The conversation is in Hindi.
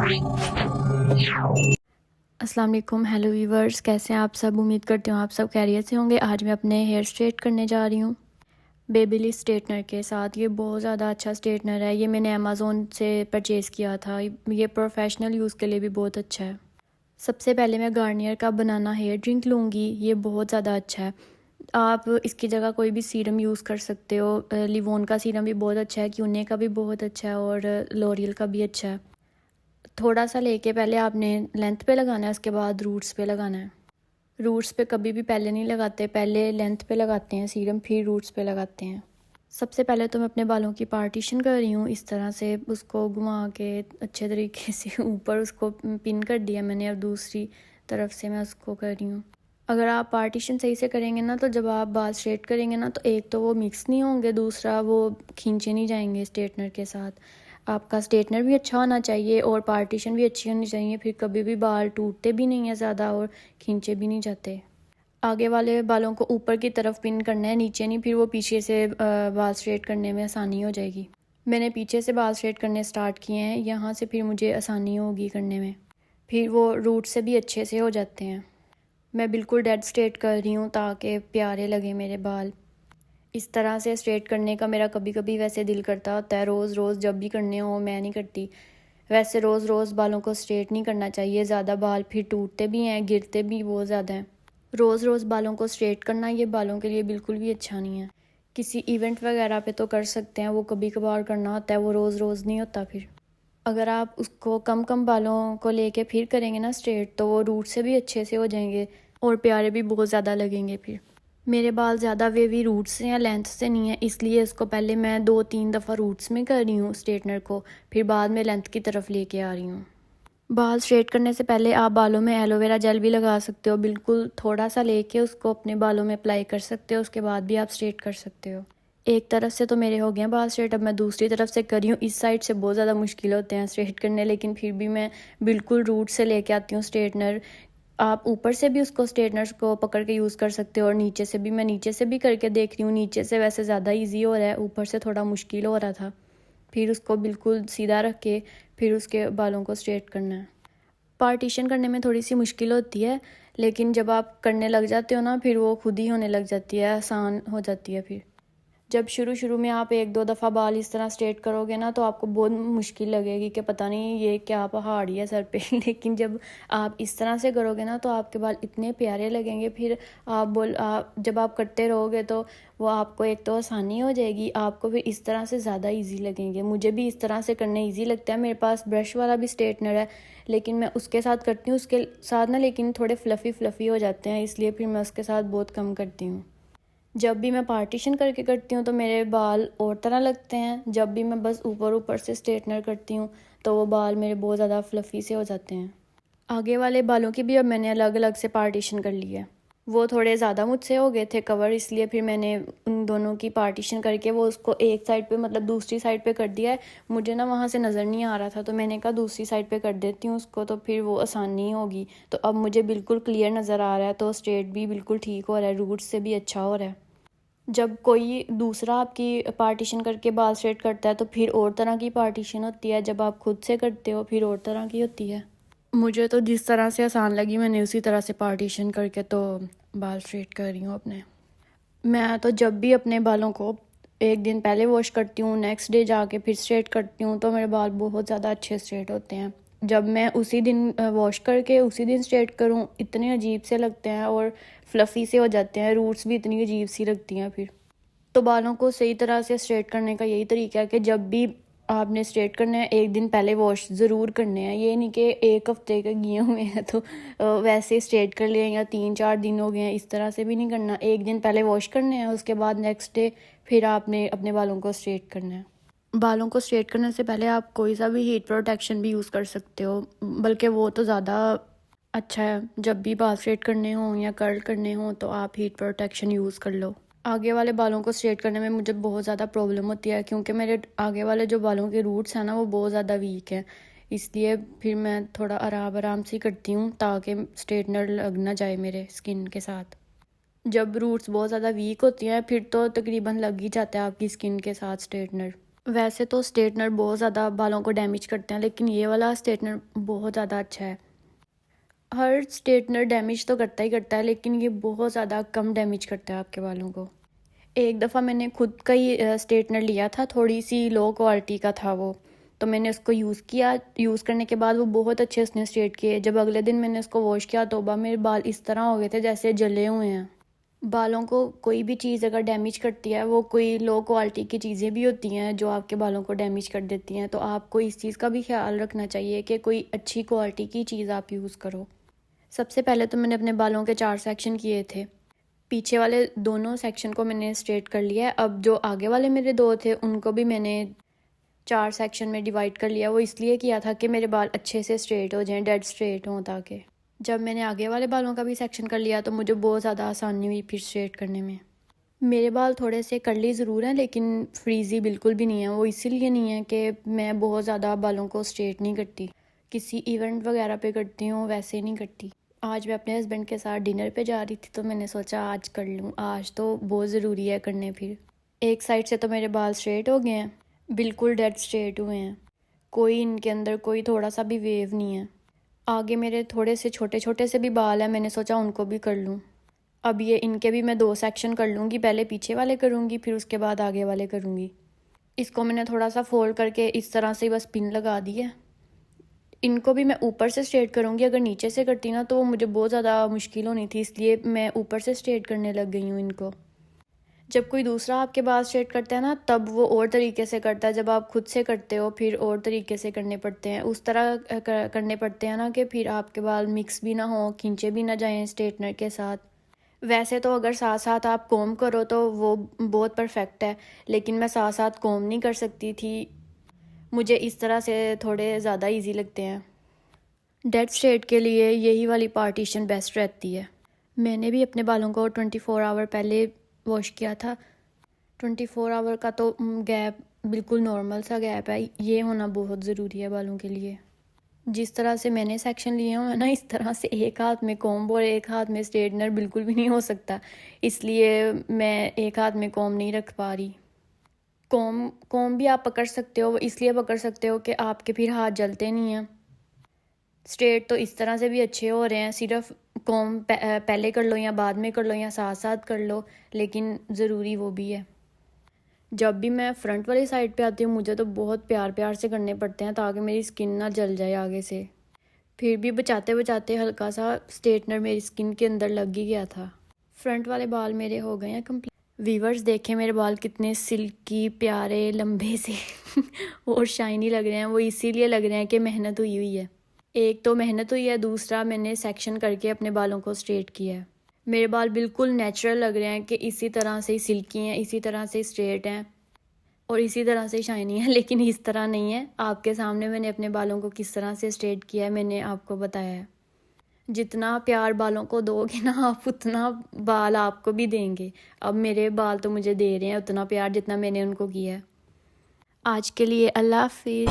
अस्सलाम वालेकुम, हेलो व्यूवर्स, कैसे हैं आप सब। उम्मीद करती हूँ आप सब खैरियत से होंगे। आज मैं अपने हेयर स्ट्रेट करने जा रही हूँ बेबीलिस स्ट्रेटनर के साथ। ये बहुत ज़्यादा अच्छा स्ट्रेटनर है। ये मैंने अमेज़ोन से परचेज़ किया था। ये प्रोफेशनल यूज़ के लिए भी बहुत अच्छा है। सबसे पहले मैं गार्नियर का बनाना हेयर ड्रिंक लूँगी। ये बहुत ज़्यादा अच्छा है। आप इसकी जगह कोई भी सीरम यूज़ कर सकते हो। लिवोन का सीरम भी बहुत अच्छा है, क्यूने का भी बहुत अच्छा है और लॉरियल का भी अच्छा है। थोड़ा सा लेके पहले आपने लेंथ पे लगाना है, उसके बाद रूट्स पे लगाना है। रूट्स पे कभी भी पहले नहीं लगाते, पहले लेंथ पे लगाते हैं सीरम, फिर रूट्स पे लगाते हैं। सबसे पहले तो मैं अपने बालों की पार्टीशन कर रही हूँ। इस तरह से उसको घुमा के अच्छे तरीके से ऊपर उसको पिन कर दिया मैंने। अब दूसरी तरफ से मैं उसको कर रही हूँ। अगर आप पार्टीशन सही से करेंगे ना, तो जब आप बाल स्ट्रेट करेंगे ना, तो एक तो वो मिक्स नहीं होंगे, दूसरा वो खींचे नहीं जाएंगे स्ट्रेटनर के साथ। आपका स्ट्रेटनर भी अच्छा होना चाहिए और पार्टीशन भी अच्छी होनी चाहिए, फिर कभी भी बाल टूटते भी नहीं है ज़्यादा और खींचे भी नहीं जाते। आगे वाले बालों को ऊपर की तरफ पिन करना है, नीचे नहीं, फिर वो पीछे से बाल स्ट्रेट करने में आसानी हो जाएगी। मैंने पीछे से बाल स्ट्रेट करने स्टार्ट किए हैं, यहाँ से फिर मुझे आसानी होगी करने में। फिर वो रूट से भी अच्छे से हो जाते हैं। मैं बिल्कुल डेड स्ट्रेट कर रही हूँ ताकि प्यारे लगे मेरे बाल। इस तरह से स्ट्रेट करने का मेरा कभी कभी वैसे दिल करता होता है, रोज़ रोज़ जब भी करने हो, मैं नहीं करती। वैसे रोज़ रोज़ बालों को स्ट्रेट नहीं करना चाहिए, ज़्यादा बाल फिर टूटते भी हैं, गिरते भी बहुत ज़्यादा हैं। रोज़ रोज़ बालों को स्ट्रेट करना ये बालों के लिए बिल्कुल भी अच्छा नहीं है। किसी इवेंट वगैरह पे तो कर सकते हैं, वो कभी कभार करना होता है, वो रोज़ रोज़ नहीं होता। फिर अगर आप उसको कम कम बालों को लेके फिर करेंगे ना स्ट्रेट, तो वो रूट से भी अच्छे से हो जाएंगे और प्यारे भी बहुत ज़्यादा लगेंगे। फिर मेरे बाल ज़्यादा वेवी रूट्स से या लेंथ से नहीं है, इसलिए इसको पहले मैं 2-3 दफ़ा रूट्स में कर रही हूँ स्ट्रेटनर को, फिर बाद में लेंथ की तरफ लेके आ रही हूँ। बाल स्ट्रेट करने से पहले आप बालों में एलोवेरा जेल भी लगा सकते हो। बिल्कुल थोड़ा सा लेके उसको अपने बालों में अप्लाई कर सकते हो, उसके बाद भी आप स्ट्रेट कर सकते हो। एक तरफ से तो मेरे हो गए हैं बाल स्ट्रेट, अब मैं दूसरी तरफ से कर रही हूँ। इस साइड से बहुत ज़्यादा मुश्किल होते हैं स्ट्रेट करने, लेकिन फिर भी मैं बिल्कुल रूट से लेके आती हूँ स्ट्रेटनर। आप ऊपर से भी उसको स्ट्रेटनर को पकड़ के यूज़ कर सकते हो और नीचे से भी। मैं नीचे से भी करके देख रही हूँ। नीचे से वैसे ज़्यादा ईजी हो रहा है, ऊपर से थोड़ा मुश्किल हो रहा था। फिर उसको बिल्कुल सीधा रख के फिर उसके बालों को स्ट्रेट करना है। पार्टीशन करने में थोड़ी सी मुश्किल होती है, लेकिन जब आप करने लग जाते हो ना, फिर वो खुद ही होने लग जाती है, आसान हो जाती है। फिर जब शुरू शुरू में आप 1-2 दफ़ा बाल इस तरह स्ट्रेट करोगे ना, तो आपको बहुत मुश्किल लगेगी कि पता नहीं ये क्या पहाड़ी है सर पे लेकिन जब आप इस तरह से करोगे ना, तो आपके बाल इतने प्यारे लगेंगे। फिर आप जब आप करते रहोगे तो वो आपको एक तो आसानी हो जाएगी, आपको फिर इस तरह से ज़्यादा इजी लगेंगे। मुझे भी इस तरह से करने इजी लगता है। मेरे पास ब्रश वाला भी स्ट्रेटनर है, लेकिन मैं उसके साथ करती हूँ। उसके साथ ना लेकिन थोड़े फ्लफ़ी हो जाते हैं, इसलिए फिर मैं उसके साथ बहुत कम करती हूँ। जब भी मैं पार्टीशन करके करती हूँ तो मेरे बाल और तरह लगते हैं। जब भी मैं बस ऊपर ऊपर से स्ट्रेटनर करती हूँ तो वो बाल मेरे बहुत ज़्यादा फ्लफ़ी से हो जाते हैं। आगे वाले बालों की भी अब मैंने अलग अलग से पार्टीशन कर ली है। वो थोड़े ज़्यादा मुझसे हो गए थे कवर, इसलिए फिर मैंने उन दोनों की पार्टीशन करके वो उसको एक साइड पे मतलब दूसरी साइड पे कर दिया है। मुझे ना वहाँ से नज़र नहीं आ रहा था, तो मैंने कहा दूसरी साइड पे कर देती हूँ उसको, तो फिर वो आसानी होगी। तो अब मुझे बिल्कुल क्लियर नज़र आ रहा है, तो स्ट्रेट भी बिल्कुल ठीक हो रहा है, रूट से भी अच्छा हो रहा है। जब कोई दूसरा आपकी पार्टीशन करके बाल स्ट्रेट करता है तो फिर और तरह की पार्टीशन होती है, जब आप खुद से करते हो फिर और तरह की होती है। मुझे तो जिस तरह से आसान लगी मैंने उसी तरह से पार्टीशन करके तो बाल स्ट्रेट कर रही हूँ अपने। मैं तो जब भी अपने बालों को एक दिन पहले वॉश करती हूँ, नेक्स्ट डे जाके फिर स्ट्रेट करती हूँ, तो मेरे बाल बहुत ज़्यादा अच्छे स्ट्रेट होते हैं। जब मैं उसी दिन वॉश करके उसी दिन स्ट्रेट करूँ, इतने अजीब से लगते हैं और फ्लफ़ी से हो जाते हैं, रूट्स भी इतनी अजीब सी लगती हैं। फिर तो बालों को सही तरह से स्ट्रेट करने का यही तरीका है कि जब भी आपने स्ट्रेट करना है, एक दिन पहले वॉश ज़रूर करने हैं। ये नहीं कि एक हफ्ते के किए हुए हैं तो वैसे स्ट्रेट कर लिए, या 3-4 दिन हो गए हैं, इस तरह से भी नहीं करना। एक दिन पहले वॉश करने हैं, उसके बाद नेक्स्ट डे फिर आपने अपने बालों को स्ट्रेट करना है। बालों को स्ट्रेट करने से पहले आप कोई सा भी हीट प्रोटेक्शन भी यूज़ कर सकते हो, बल्कि वो तो ज़्यादा अच्छा है। जब भी बाल स्ट्रेट करने हों या कर्ल करने हों तो आप हीट प्रोटेक्शन यूज़ कर लो। आगे वाले बालों को स्ट्रेट करने में मुझे बहुत ज़्यादा प्रॉब्लम होती है, क्योंकि मेरे आगे वाले जो बालों के रूट्स हैं ना, वो बहुत ज़्यादा वीक हैं। इसलिए फिर मैं थोड़ा आराम आराम से करती हूँ ताकि स्ट्रेटनर लग ना जाए मेरे स्किन के साथ। जब रूट्स बहुत ज़्यादा वीक होती हैं फिर तो तकरीबन लग ही जाता है आपकी स्किन के साथ स्ट्रेटनर। वैसे तो स्ट्रेटनर बहुत ज़्यादा बालों को डैमेज करते हैं, लेकिन ये वाला स्ट्रेटनर बहुत ज़्यादा अच्छा है। हर स्ट्रेटनर डैमेज तो करता ही करता है, लेकिन ये बहुत ज़्यादा कम डैमेज करता है आपके बालों को। एक दफ़ा मैंने खुद का ही स्ट्रेटनर लिया था, थोड़ी सी लो क्वालिटी का था वो, तो मैंने उसको यूज़ किया। यूज़ करने के बाद वो बहुत अच्छे उसने स्ट्रेट किए। जब अगले दिन मैंने उसको वॉश किया, तौबा मेरे बाल इस तरह हो गए थे जैसे जले हुए हैं। बालों को कोई भी चीज़ अगर डैमेज करती है, वो कोई लो क्वालिटी की चीज़ें भी होती हैं जो आपके बालों को डैमेज कर देती हैं, तो आपको इस चीज़ का भी ख्याल रखना चाहिए कि कोई अच्छी क्वालिटी की चीज़ आप यूज़ करो। सबसे पहले तो मैंने अपने बालों के 4 सेक्शन किए थे। पीछे वाले दोनों सेक्शन को मैंने स्ट्रेट कर लिया है। अब जो आगे वाले मेरे 2 थे, उनको भी मैंने 4 सेक्शन में डिवाइड कर लिया। वो इसलिए किया था कि मेरे बाल अच्छे से स्ट्रेट हो जाएं, डेड स्ट्रेट हों, ताकि जब मैंने आगे वाले बालों का भी सेक्शन कर लिया तो मुझे बहुत ज़्यादा आसानी हुई फिर स्ट्रेट करने में। मेरे बाल थोड़े से कर्ली ज़रूर हैं, लेकिन फ्रीज़ी बिल्कुल भी नहीं है। वो इसीलिए नहीं है कि मैं बहुत ज़्यादा बालों को स्ट्रेट नहीं करती, किसी इवेंट वगैरह पे करती हूँ, वैसे नहीं करती। आज मैं अपने हस्बैंड के साथ डिनर पे जा रही थी, तो मैंने सोचा आज कर लूँ, आज तो बहुत ज़रूरी है करने। फिर एक साइड से तो मेरे बाल स्ट्रेट हो गए हैं, बिल्कुल डेड स्ट्रेट हुए हैं, कोई इनके अंदर कोई थोड़ा सा भी वेव नहीं है। आगे मेरे थोड़े से छोटे छोटे से भी बाल हैं, मैंने सोचा उनको भी कर लूँ। अब ये इनके भी मैं 2 सेक्शन कर लूँगी, पहले पीछे वाले करूँगी, फिर उसके बाद आगे वाले करूँगी। इसको मैंने थोड़ा सा फोल्ड करके इस तरह से बस पिन लगा दी है। इनको भी मैं ऊपर से स्ट्रेट करूँगी। अगर नीचे से करती ना तो वो मुझे बहुत ज़्यादा मुश्किल होनी थी, इसलिए मैं ऊपर से स्ट्रेट करने लग गई हूँ इनको। जब कोई दूसरा आपके बाल स्ट्रेट करता है ना, तब वो और तरीके से करता है। जब आप खुद से करते हो फिर और तरीके से करने पड़ते हैं, उस तरह करने पड़ते हैं ना कि फिर आपके बाल मिक्स भी ना हो, खींचे भी ना जाएं स्ट्रेटनर के साथ। वैसे तो अगर साथ साथ आप कोम करो तो वो बहुत परफेक्ट है, लेकिन मैं साथ साथ कोम नहीं कर सकती थी। मुझे इस तरह से थोड़े ज़्यादा इजी लगते हैं। डेड स्ट्रेट के लिए यही वाली पार्टीशन बेस्ट रहती है। मैंने भी अपने बालों को 24 आवर पहले वॉश किया था। 24 आवर का तो गैप बिल्कुल नॉर्मल सा गैप है, ये होना बहुत ज़रूरी है बालों के लिए। जिस तरह से मैंने सेक्शन लिए हुए हैं ना, इस तरह से एक हाथ में कोम्ब और एक हाथ में स्ट्रेटनर बिल्कुल भी नहीं हो सकता, इसलिए मैं एक हाथ में कोम्ब नहीं रख पा रही। कोम्ब भी आप पकड़ सकते हो, इसलिए पकड़ सकते हो कि आपके फिर हाथ जलते नहीं हैं। स्ट्रेट तो इस तरह से भी अच्छे हो रहे हैं, सिर्फ कोम्ब पहले कर लो या बाद में कर लो या साथ साथ कर लो, लेकिन ज़रूरी वो भी है। जब भी मैं फ्रंट वाली साइड पे आती हूँ, मुझे तो बहुत प्यार प्यार से करने पड़ते हैं ताकि मेरी स्किन ना जल जाए आगे से। फिर भी बचाते बचाते हल्का सा स्ट्रेटनर मेरी स्किन के अंदर लग ही गया था। फ्रंट वाले बाल मेरे हो गए हैं कंप्लीट। वीवर्स देखें मेरे बाल कितने सिल्की प्यारे लंबे से और शाइनी लग रहे हैं। वो इसीलिए लग रहे हैं कि मेहनत हुई हुई है। एक तो मेहनत हुई है, दूसरा मैंने सेक्शन करके अपने बालों को स्ट्रेट किया है। मेरे बाल बिल्कुल नेचुरल लग रहे हैं कि इसी तरह से ही सिल्की हैं, इसी तरह से स्ट्रेट हैं और इसी तरह से शाइनी है, लेकिन इस तरह नहीं है। आपके सामने मैंने अपने बालों को किस तरह से स्ट्रेट किया है मैंने आपको बताया है। जितना प्यार बालों को दोगे ना आप, उतना बाल आपको भी देंगे। अब मेरे बाल तो मुझे दे रहे हैं उतना प्यार जितना मैंने उनको किया है। आज के लिए अल्लाह हाफिज़।